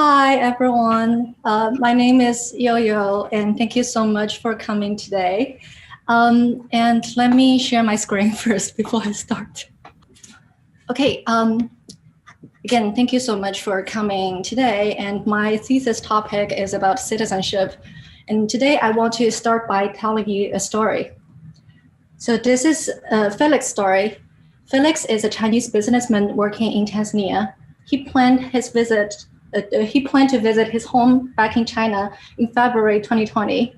Hi, everyone. My name is Youyou, and thank you so much for coming today. And let me share my screen first before I start. Okay, again, thank you so much for coming today. And my thesis topic is about citizenship. And today I want to start by telling you a story. So this is Felix's story. Felix is a Chinese businessman working in Tanzania. He planned to visit his home back in China in February 2020.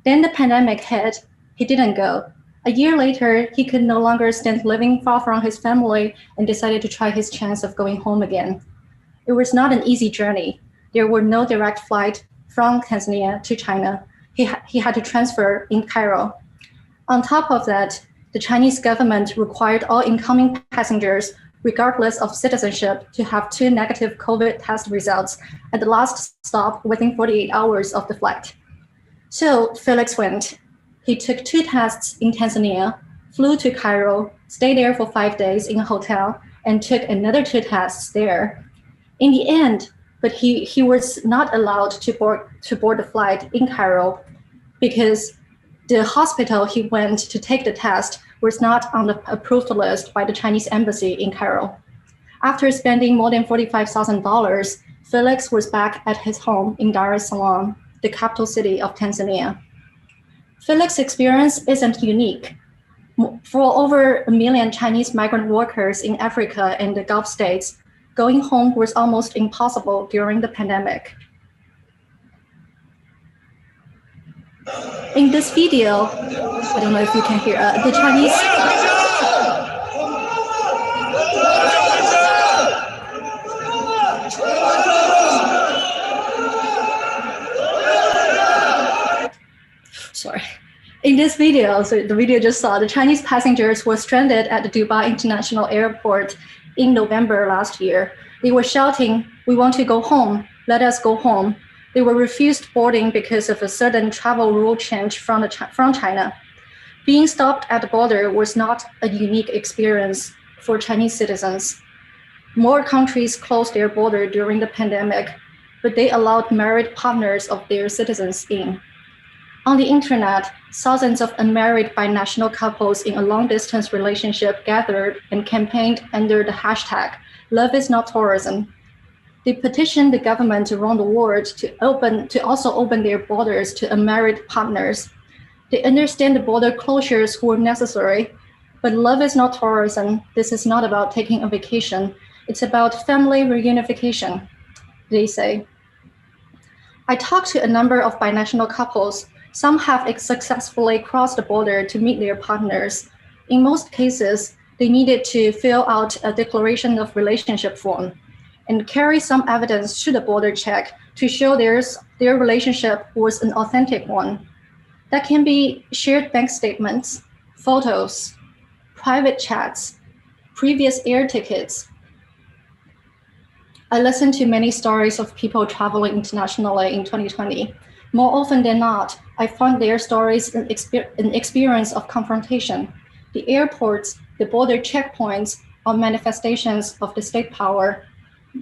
Then the pandemic hit. He didn't go. A year later, he could no longer stand living far from his family and decided to try his chance of going home again. It was not an easy journey. There were no direct flight from Tanzania to China. He had to transfer in Cairo. On top of that, the Chinese government required all incoming passengers, regardless of citizenship, to have 2 negative COVID test results at the last stop within 48 hours of the flight. So Felix went. He took 2 tests in Tanzania, flew to Cairo, stayed there for 5 days in a hotel, and took another 2 tests there. In the end, but he was not allowed to board the flight in Cairo because the hospital he went to take the test was not on the approved list by the Chinese embassy in Cairo. After spending more than $45,000, Felix was back at his home in Dar es Salaam, the capital city of Tanzania. Felix's experience isn't unique. For over 1 million Chinese migrant workers in Africa and the Gulf states, going home was almost impossible during the pandemic. In this video, I don't know if you can hear, the Chinese... Sorry. In this video, so the video just saw, the Chinese passengers were stranded at the Dubai International Airport in November last year. They were shouting, "We want to go home, let us go home." They were refused boarding because of a sudden travel rule change from China. Being stopped at the border was not a unique experience for Chinese citizens. More countries closed their border during the pandemic, but they allowed married partners of their citizens in. On the internet, thousands of unmarried binational couples in a long-distance relationship gathered and campaigned under the hashtag #LoveIsNotTourism. They petitioned the government around the world to also open their borders to unmarried partners. They understand the border closures were necessary, but love is not tourism. This is not about taking a vacation. It's about family reunification, they say. I talked to a number of binational couples. Some have successfully crossed the border to meet their partners. In most cases, they needed to fill out a declaration of relationship form and carry some evidence to the border check to show their relationship was an authentic one. That can be shared bank statements, photos, private chats, previous air tickets. I listened to many stories of people traveling internationally in 2020. More often than not, I found their stories an experience of confrontation. The airports, the border checkpoints are manifestations of the state power.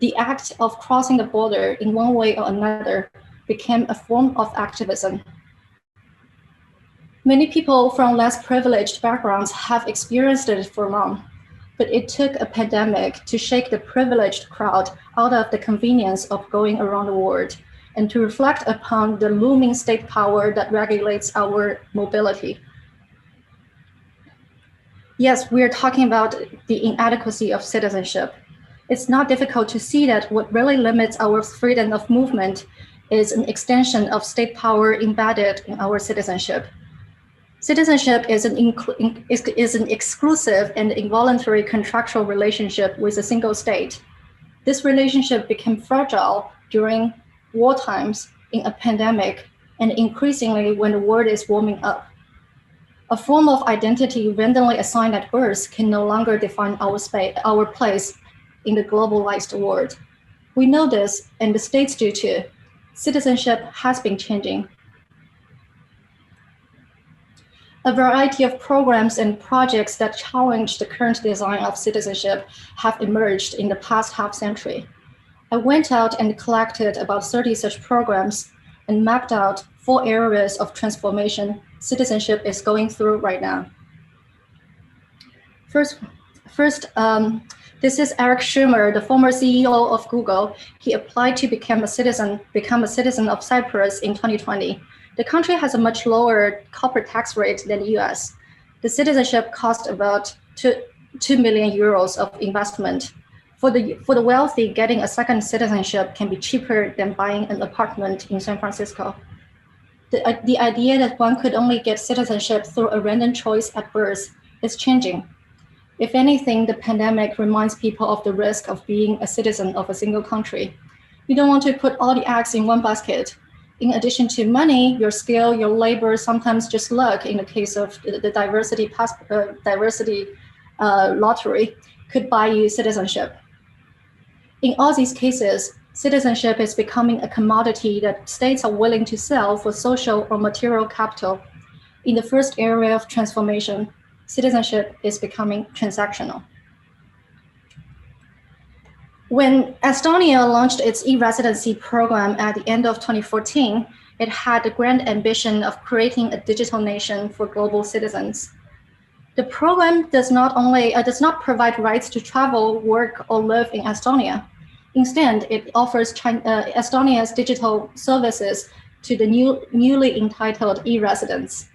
The act of crossing the border in one way or another became a form of activism. Many people from less privileged backgrounds have experienced it for long, but it took a pandemic to shake the privileged crowd out of the convenience of going around the world and to reflect upon the looming state power that regulates our mobility. Yes, we are talking about the inadequacy of citizenship. It's not difficult to see that what really limits our freedom of movement is an extension of state power embedded in our citizenship. Citizenship is an exclusive and involuntary contractual relationship with a single state. This relationship became fragile during war times, in a pandemic, and increasingly when the world is warming up. A form of identity randomly assigned at birth can no longer define our place in the globalized world. We know this, and the states do too. Citizenship has been changing. A variety of programs and projects that challenge the current design of citizenship have emerged in the past half century. I went out and collected about 30 such programs and mapped out 4 areas of transformation citizenship is going through right now. First, this is Eric Schirmer, the former CEO of Google. He applied to become a citizen of Cyprus in 2020. The country has a much lower corporate tax rate than the US. The citizenship cost about 2 million euros of investment. For the wealthy, getting a second citizenship can be cheaper than buying an apartment in San Francisco. The idea that one could only get citizenship through a random choice at birth is changing. If anything, the pandemic reminds people of the risk of being a citizen of a single country. You don't want to put all the eggs in one basket. In addition to money, your skill, your labor, sometimes just luck in the case of the diversity lottery could buy you citizenship. In all these cases, citizenship is becoming a commodity that states are willing to sell for social or material capital. In the first area of transformation, citizenship is becoming transactional. When Estonia launched its e-residency program at the end of 2014, it had the grand ambition of creating a digital nation for global citizens. The program does not provide rights to travel, work, or live in Estonia. Instead, it offers Estonia's digital services to the newly entitled e-residents.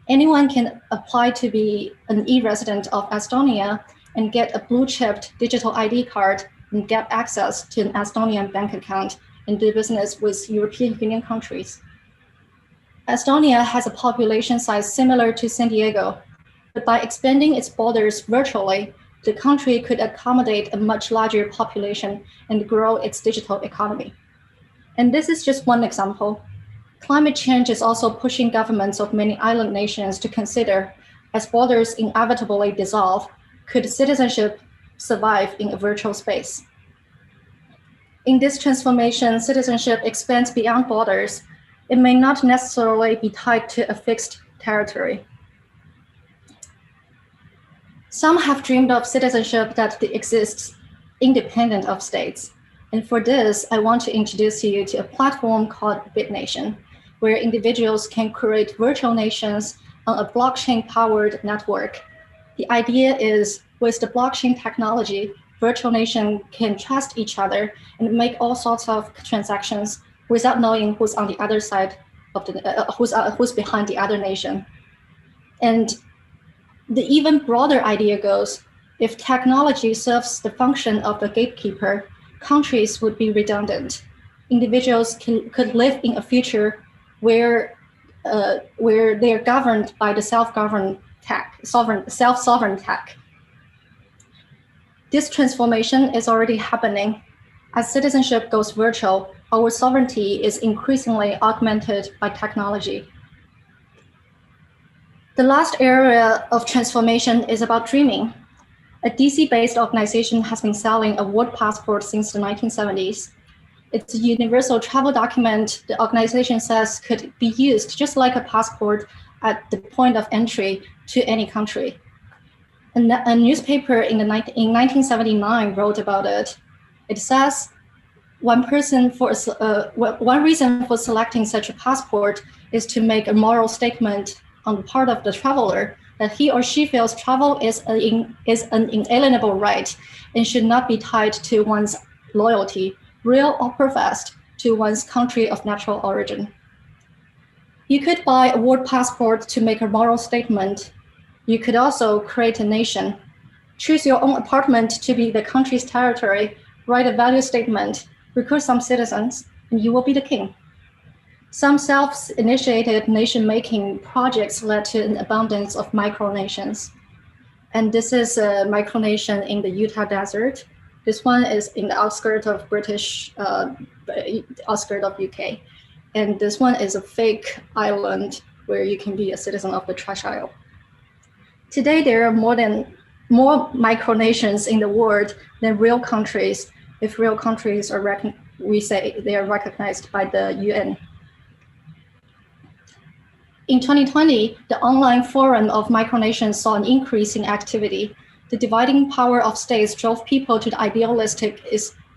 Anyone can apply to be an e-resident of Estonia and get a blue-chipped digital ID card and get access to an Estonian bank account and do business with European Union countries. Estonia has a population size similar to San Diego, but by expanding its borders virtually, the country could accommodate a much larger population and grow its digital economy. And this is just one example. Climate change is also pushing governments of many island nations to consider, as borders inevitably dissolve, could citizenship survive in a virtual space? In this transformation, citizenship expands beyond borders. It may not necessarily be tied to a fixed territory. Some have dreamed of citizenship that exists independent of states. And for this, I want to introduce you to a platform called BitNation, where individuals can create virtual nations on a blockchain-powered network. The idea is, with the blockchain technology, virtual nations can trust each other and make all sorts of transactions without knowing who's on the other side of who's behind the other nation. And the even broader idea goes, if technology serves the function of the gatekeeper, countries would be redundant. Individuals could live in a future where they are governed by the self-sovereign tech. This transformation is already happening. As citizenship goes virtual, our sovereignty is increasingly augmented by technology. The last area of transformation is about dreaming. A DC-based organization has been selling a world passport since the 1970s. It's a universal travel document the organization says could be used just like a passport at the point of entry to any country. A newspaper in 1979 wrote about it. It says, one reason for selecting such a passport is to make a moral statement on the part of the traveler that he or she feels travel is an inalienable right and should not be tied to one's loyalty, real or professed, to one's country of natural origin. You could buy a world passport to make a moral statement. You could also create a nation. Choose your own apartment to be the country's territory, write a value statement, recruit some citizens, and you will be the king. Some self-initiated nation-making projects led to an abundance of micronations. And this is a micronation in the Utah desert. This one is in the outskirts of outskirts of UK. And this one is a fake island where you can be a citizen of the trash isle. Today, there are more micronations in the world than real countries. If real countries are we say they are recognized by the UN. In 2020, the online forum of micronations saw an increase in activity. The dividing power of states drove people to the idealistic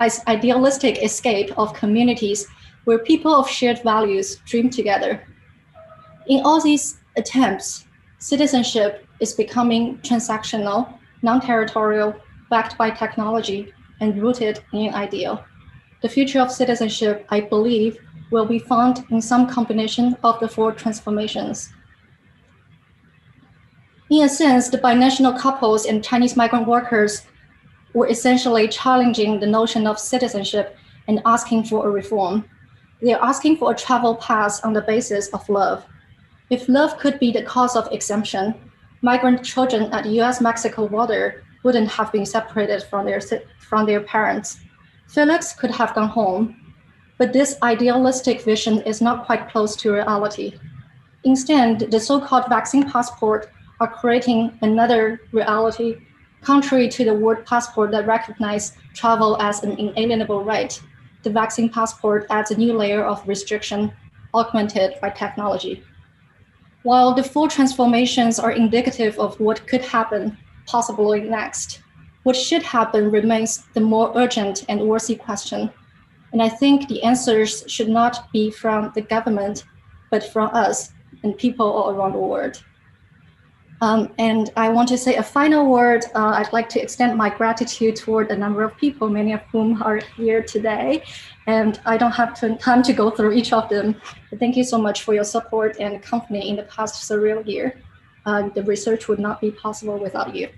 idealistic escape of communities where people of shared values dream together. In all these attempts, citizenship is becoming transactional, non-territorial, backed by technology, and rooted in an ideal. The future of citizenship, I believe, will be found in some combination of the four transformations. In a sense, the binational couples and Chinese migrant workers were essentially challenging the notion of citizenship and asking for a reform. They're asking for a travel pass on the basis of love. If love could be the cause of exemption, migrant children at the US-Mexico border wouldn't have been separated from their parents. Felix could have gone home, but this idealistic vision is not quite close to reality. Instead, the so-called vaccine passport are creating another reality, contrary to the word passport that recognizes travel as an inalienable right. The vaccine passport adds a new layer of restriction augmented by technology. While the four transformations are indicative of what could happen, possibly next, what should happen remains the more urgent and worthy question. And I think the answers should not be from the government, but from us and people all around the world. And I want to say a final word. I'd like to extend my gratitude toward a number of people, many of whom are here today. And I don't have time to go through each of them. But thank you so much for your support and company in the past surreal year. The research would not be possible without you.